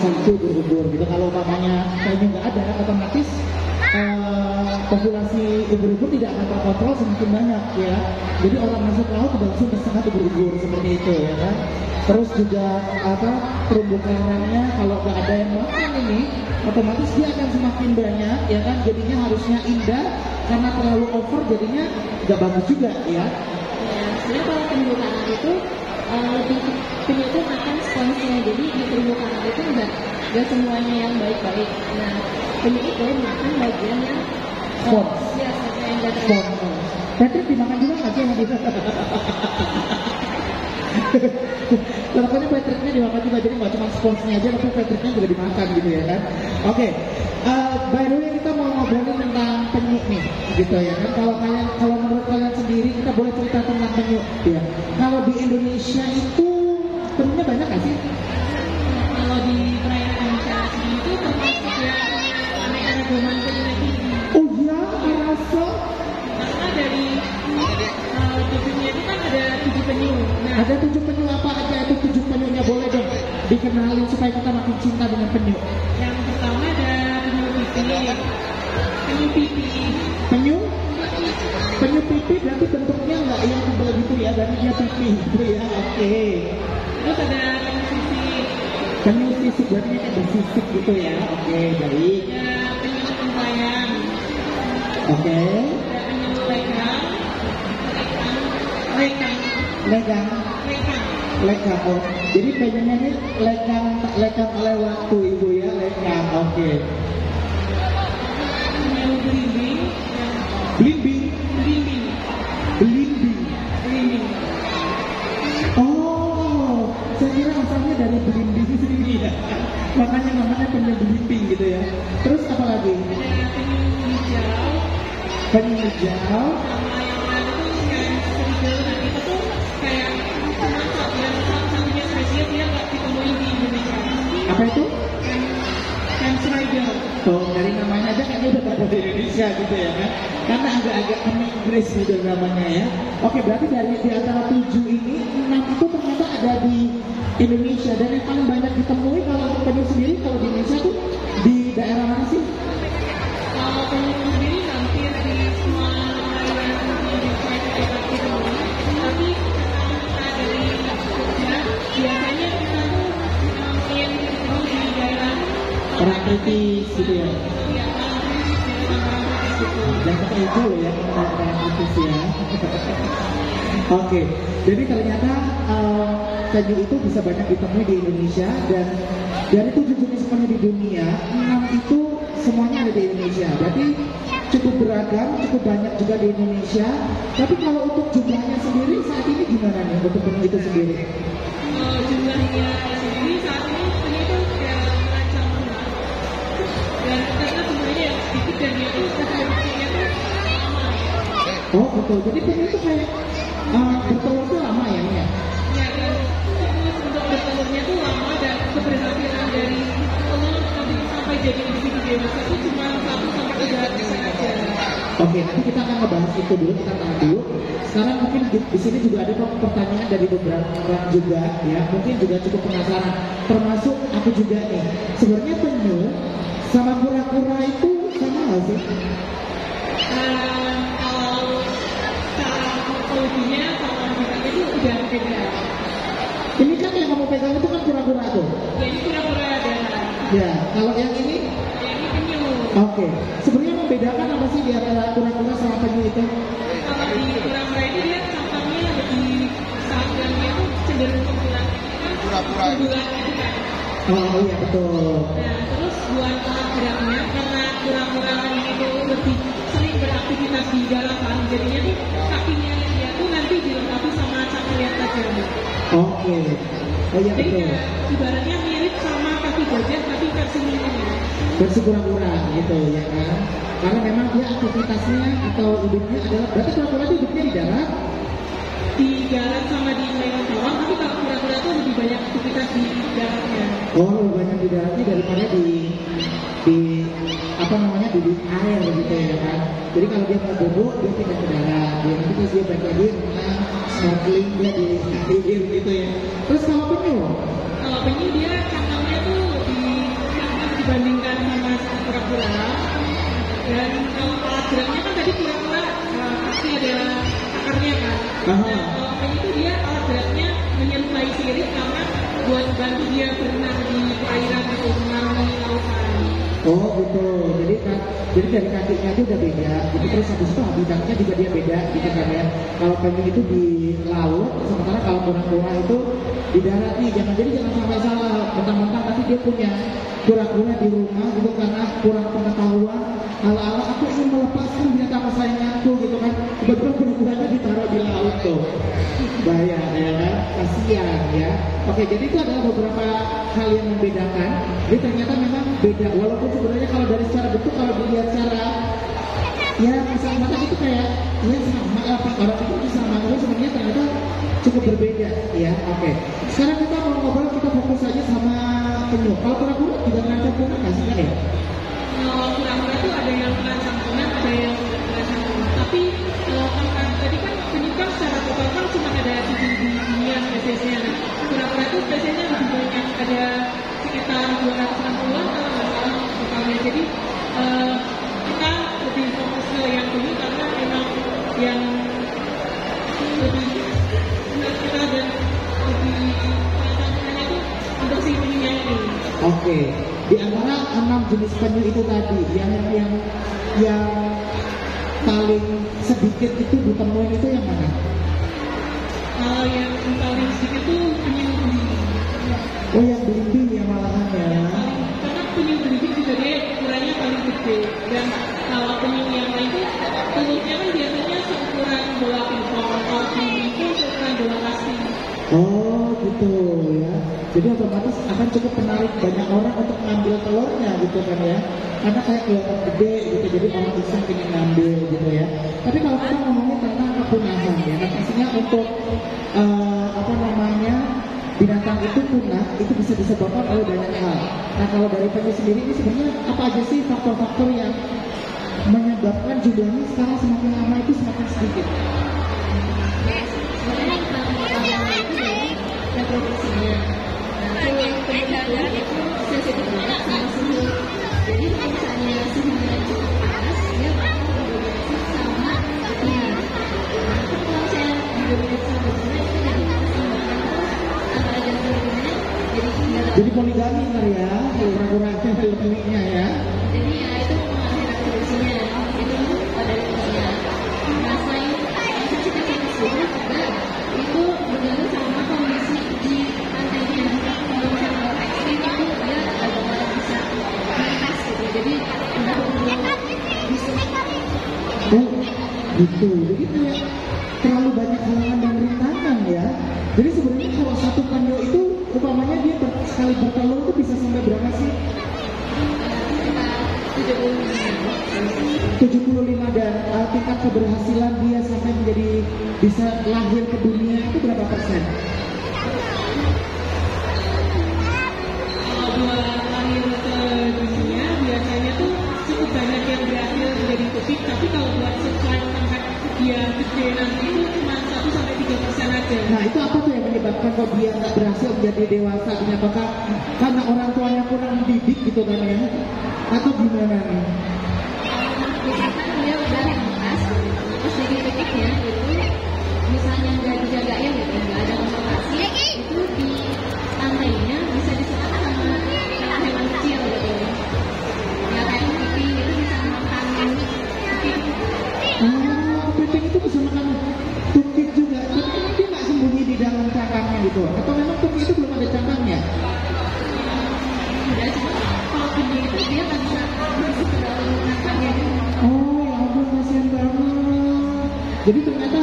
satu ubur-ubur gitu. Kalau umpamanya penyu nggak ada, otomatis populasi ubur-ubur tidak akan terkontrol semakin banyak ya. Jadi orang masuk laut langsung tersengat ubur-ubur seperti itu ya kan. Terus juga terumbu karangnya kalau nggak ada yang makan ini, otomatis dia akan semakin banyak ya kan. Jadinya harusnya indah, karena terlalu over jadinya nggak bagus juga ya. Sebenarnya kalau terumbu karang itu lebih penyu itu makan sponsnya, jadi di terumbu karang itu nggak semuanya yang baik-baik. Nah, penyu itu makan bagian yang spons. Ya, yang nggak terlalu. Patrick dimakan juga nggak sih yang gitu? Pokoknya Patricknya dimakan juga, jadi nggak cuma sponsnya aja, tapi Patricknya juga dimakan gitu ya kan. Oke, by the way kita mau ngobrolin tentang penyu nih, gitu ya kan. Kalau menurut kalian sendiri kita boleh cerita tentang penyu, ya. Kalau di Indonesia itu penyunya banyak nggak sih? Kalau di perairan Indonesia itu termasuk ya aneka-aneka penyu. Oh iya, merasa. Karena dari tujuhnya itu kan ada 7 penyu. Nah, ada 7 penyu, apa aja itu 7 penyunya, boleh dong dikenalin supaya kita makin cinta dengan penyu. Yang pertama ada penyu pipi. Penyu pipi berarti bentuknya nggak yang tebal gitu ya, berarti dia pipi gitu ya. Oke. Terus ada penyu sisik berarti kayak bersisik gitu ya. Oke, baik. Ada penyu tempayan. Oke. Ada penyu lekang. Oh, jadi penyunya ini lekang oleh waktu ibu ya, lekang. Oke. Penyu belimbing. Oh, saya kira asalnya dari belimbing sendiri ya. Makanya namanya penyu belimbing gitu ya. Terus apa lagi? Ada Penyu hijau. Sama yang lain itu kayak serigala. Nah, itu tuh kayak termasuk yang satu-satunya spesies yang nggak ditemuin di Indonesia. Apa itu? Serigala. Oh, dari namanya aja kayaknya udah ada di Indonesia gitu ya kan? Karena agak-agak Inggris gitu namanya ya. Oke, berarti dari di antara 7 ini 6 itu ternyata ada di Indonesia, dan yang paling banyak ditemui kalau untuk penyu sendiri kalau di Indonesia tuh di daerah mana sih? Kalau penyu sendiri hampir di semua perairan Indonesia itu dapat ditemui. Tapi kita dari Jogja biasanya kita tuh ingin ketemu di daerah Orang kritis gitu ya. Jangan pakai itu loh ya, orang kritis ya. Oke, jadi ternyata penyu itu bisa banyak ditemui di Indonesia, dan dari 7 jenis penyu di dunia, 6 itu semuanya ada di Indonesia. Berarti cukup beragam, cukup banyak juga di Indonesia. Tapi kalau untuk jumlahnya sendiri saat ini gimana nih untuk penyu itu sendiri? Jumlahnya sendiri saat ini penyu itu kayak merancang punah. Dan karena sebenarnya yang sedikit dan dia tuh reproduksinya tuh lama. Oh betul, jadi penyu itu kayak bertelur tuh lama ya Nia? Ya, dan siklus untuk bertelurnya tuh lama, dan keberhasilan dari telur sampai jadi individu dewasa itu cuma 1-3 aja. Oke, nanti kita akan ngebahas itu dulu, kita tahan dulu. Sekarang mungkin di sini juga ada pertanyaan dari beberapa orang juga ya, mungkin juga cukup penasaran, termasuk aku juga nih. Sebenarnya penyu sama kura-kura itu sama nggak sih? Kalau cara morfologinya sama kita itu udah beda. Ini kan yang kamu pegang itu kan kura-kura tuh. Ya, ini kura-kura darah. Ya, kalau yang ini? Ini penyu. Oke, sebenarnya membedakan apa sih di antara kura-kura sama penyu itu? Kalau di kura-kura ini dia tampangnya lebih besar dan dia tuh cenderung ke bulan. Kura-kura Bulan itu kan. Oh iya betul. Nah, terus buat alat geraknya, karena kura-kura itu lebih sering beraktivitas di daratan, jadinya tuh kakinya dia tuh nanti dilengkapi sama cakrian tajam. Oke. Oh iya Jadi betul. kayak ibaratnya mirip sama kaki gajah tapi versi mini. Versi kura-kura gitu ya kan? Karena memang dia aktivitasnya atau hidupnya adalah, berarti kura-kura itu hidupnya di darat? Di darat sama di perairan bawah, tapi kalau kura-kura tuh lebih banyak aktivitas di daratnya. Oh, lebih banyak di daratnya daripada di apa namanya di air gitu ya kan? Jadi kalau dia mau bobo dia pindah ke darat, dia nanti pas dia balik lagi renang, snorkeling dia di air gitu ya. Terus kalau penyu? Kalau penyu dia cangkangnya tuh lebih bandingkan sama kura-kura. Dan kalau alat geraknya kan tadi kura-kura pasti ada akarnya kan. Aha. Kalau penyu itu dia alat geraknya menyerupai sirip karena buat bantu dia berenang di perairan atau mengarungi lautan. Oh gitu, jadi dari kakinya itu udah beda, gitu. Terus habis itu habitatnya juga dia beda, gitu kan ya. Kalau penyu itu di laut, sementara kalau kura-kura itu di darat nih. Jangan sampai salah, mentang-mentang nanti dia punya kura-kura di rumah gitu karena kurang pengetahuan. Ala-ala aku ingin melepaskan binatang kesayanganku gitu kan, tiba-tiba kura-kuranya ditaruh di laut tuh. Bahaya ya kan, kasihan ya. Oke, jadi itu adalah beberapa hal yang membedakan. Jadi ternyata memang beda, walaupun sebenarnya kalau dari secara bentuk, kalau dilihat secara ya kasat mata itu kayak ya sama apa orang itu sama, tapi sebenarnya ternyata cukup berbeda ya. Oke, sekarang kita mau ngobrol, kita fokus saja sama penyu. Kalau kura-kura juga terancam punah nggak sih kan ya? Kalau kura-kura itu ada yang terancam punah, ada yang tidak terancam punah. Tapi kalau tadi kan penyu kan secara total kan cuma ada 7 di dunia spesiesnya. Nah, kura-kura itu spesiesnya lebih banyak, ada sekitar 260-an kalau nggak salah totalnya. Jadi kita lebih fokus ke yang penyu karena memang yang lebih benar dan lebih terancam itu untuk si penyu yang ini. Oke, di antara 6 jenis penyu itu tadi, yang paling sedikit itu ditemuin itu yang mana? Yang paling sedikit itu penyu belimbing. Oh, yang belimbing ya malahan ya. Karena penyu belimbing juga dia ukurannya paling gede. Dan kalau penyu yang lain itu telurnya kan biasanya seukuran bola pingpong. Kalau belimbing itu seukuran bola plastik. Oh gitu ya. Jadi otomatis akan cukup menarik banyak orang untuk ngambil telurnya gitu kan ya. Karena kayak kelihatan gede gitu, jadi orang iseng pengen ngambil gitu ya. Tapi kalau kita ngomongin tentang kepunahan ya, kan pastinya untuk binatang itu punah itu bisa disebabkan oleh banyak hal. Nah kalau dari penyu sendiri ini sebenarnya apa aja sih faktor-faktor yang menyebabkan jumlahnya sekarang semakin lama itu semakin sedikit? Sebenarnya yang paling utama itu dari reproduksinya. Nah, yang penyu itu sensitif banget sama suhu. Jadi kalau misalnya suhunya cukup panas, dia bakal berdominasi sama betina. Nah, kalau saya didominasi sama betina itu jadi keseimbangan terus antara jantung betinanya jadi tinggal. Jadi poligami kan ya, kura-kuranya filmnya ya. Jadi ya itu mengalami reproduksinya, itu dari penyu. Nah, selain sensitif suhu juga itu bergantung sama kondisi di pantainya. Kalau misalnya ekstrim itu dia bakal bisa melintas gitu. Jadi udah bisa. Oh gitu, jadi kayak terlalu banyak halangan dan rintangan ya. Jadi sebenarnya kalau satu penyu itu umpamanya dia sekali bertelur itu bisa sampai berapa sih? 75 dan tingkat keberhasilan dia sampai menjadi bisa lahir ke dunia itu berapa persen? Kalau buat lahir ke dunia biasanya tuh cukup banyak yang berhasil menjadi topik, tapi kalau buat supply sampai dia gede nanti itu cuma 1-3% aja. Nah itu apa tuh yang menyebabkan kok dia nggak berhasil menjadi dewasa? Apakah karena orang tuanya kurang didik gitu kan ya? Atau gimana nih? Misalkan dia udah melintas, terus jadi titiknya itu misalnya nggak dijagain gitu, nggak ada konservasi, itu di pantainya bisa disukai sama hewan kecil gitu. Ya kayak kepiting itu bisa makan kepiting. Kepiting itu bisa makan tukik juga, tapi kan dia nggak sembunyi di dalam cangkangnya gitu. Atau memang tukik itu belum ada cangkangnya? Udah cuma kalau gede itu dia nggak bisa masuk ke dalam makannya gitu. Oh ya ampun, kasihan banget. Jadi ternyata